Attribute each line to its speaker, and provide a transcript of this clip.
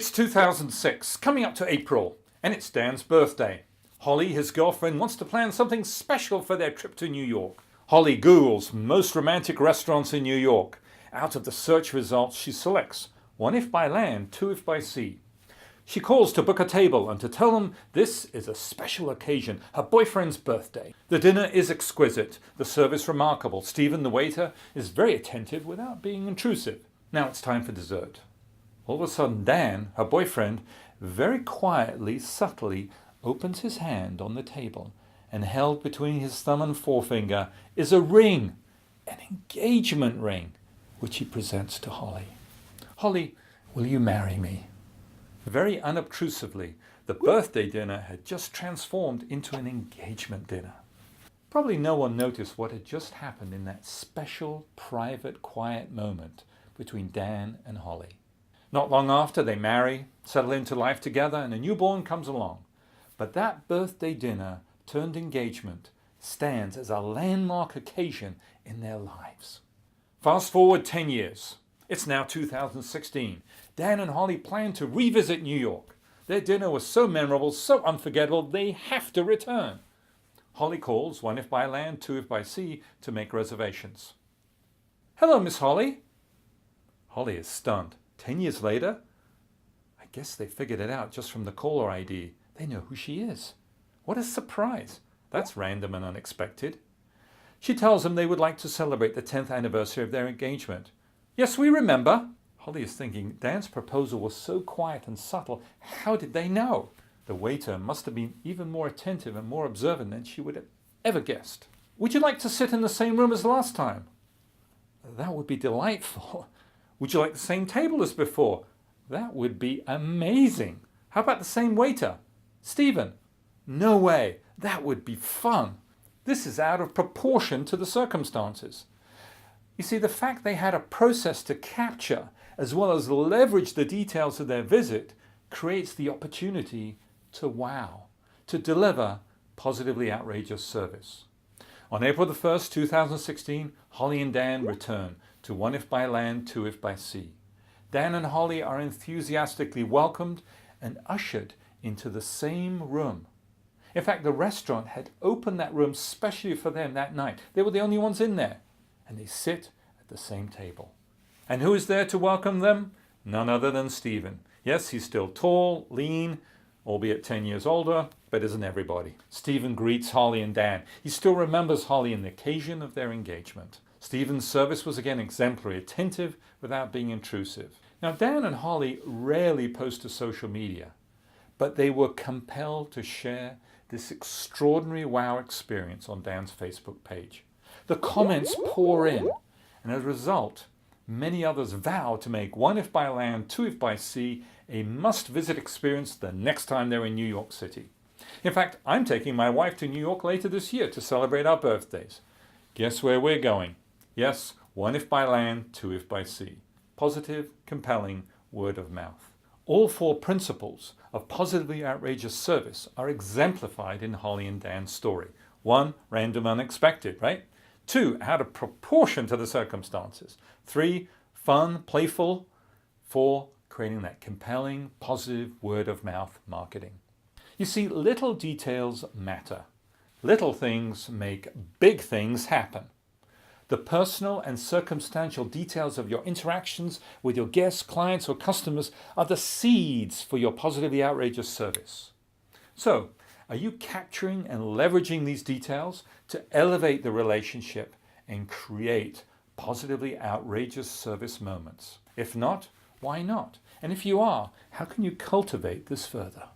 Speaker 1: It's 2006, coming up to April, and it's Dan's birthday. Holly, his girlfriend, wants to plan something special for their trip to New York. Holly Googles most romantic restaurants in New York. Out of the search results, she selects one if by land, two if by sea. She calls to book a table and to tell them this is a special occasion, her boyfriend's birthday. The dinner is exquisite, the service remarkable. Stephen, the waiter, is very attentive without being intrusive. Now it's time for dessert. All of a sudden, Dan, her boyfriend, very quietly, subtly opens his hand on the table, and held between his thumb and forefinger is a ring, an engagement ring, which he presents to Holly. Holly, will you marry me? Very unobtrusively, the birthday dinner had just transformed into an engagement dinner. Probably no one noticed what had just happened in that special, private, quiet moment between Dan and Holly. Not long after, they marry, settle into life together, and a newborn comes along. But that birthday dinner turned engagement stands as a landmark occasion in their lives. Fast forward 10 years. It's now 2016. Dan and Holly plan to revisit New York. Their dinner was so memorable, so unforgettable, they have to return. Holly calls, one if by land, two if by sea, to make reservations. Hello, Miss Holly. Holly is stunned. 10 years later? I guess they figured it out just from the caller ID. They know who she is. What a surprise. That's random and unexpected. She tells them they would like to celebrate the 10th anniversary of their engagement. Yes, we remember. Holly is thinking, Dan's proposal was so quiet and subtle. How did they know? The waiter must have been even more attentive and more observant than she would have ever guessed. Would you like to sit in the same room as last time? That would be delightful. Would you like the same table as before? That would be amazing. How about the same waiter? Stephen? No way. That would be fun. This is out of proportion to the circumstances. You see, the fact they had a process to capture as well as leverage the details of their visit creates the opportunity to wow, to deliver positively outrageous service. On April the 1st, 2016, Holly and Dan return to one if by land, two if by sea. Dan and Holly are enthusiastically welcomed and ushered into the same room. In fact, the restaurant had opened that room specially for them that night. They were the only ones in there, and they sit at the same table. And who is there to welcome them? None other than Stephen. Yes, he's still tall, lean, albeit 10 years older, but isn't everybody. Stephen greets Holly and Dan. He still remembers Holly and the occasion of their engagement. Stephen's service was again exemplary, attentive without being intrusive. Now, Dan and Holly rarely post to social media, but they were compelled to share this extraordinary wow experience on Dan's Facebook page. The comments pour in, and as a result, many others vow to make one if by land, two if by sea a must-visit experience the next time they're in New York City. In fact, I'm taking my wife to New York later this year to celebrate our birthdays. Guess where we're going? Yes, one if by land, two if by sea. Positive, compelling, word of mouth. All four principles of positively outrageous service are exemplified in Holly and Dan's story. 1, random, unexpected, right? 2, out of proportion to the circumstances. 3, fun, playful. 4, creating that compelling, positive word of mouth marketing. You see, little details matter. Little things make big things happen. The personal and circumstantial details of your interactions with your guests, clients, or customers are the seeds for your positively outrageous service. So, are you capturing and leveraging these details to elevate the relationship and create positively outrageous service moments? If not, why not? And if you are, how can you cultivate this further?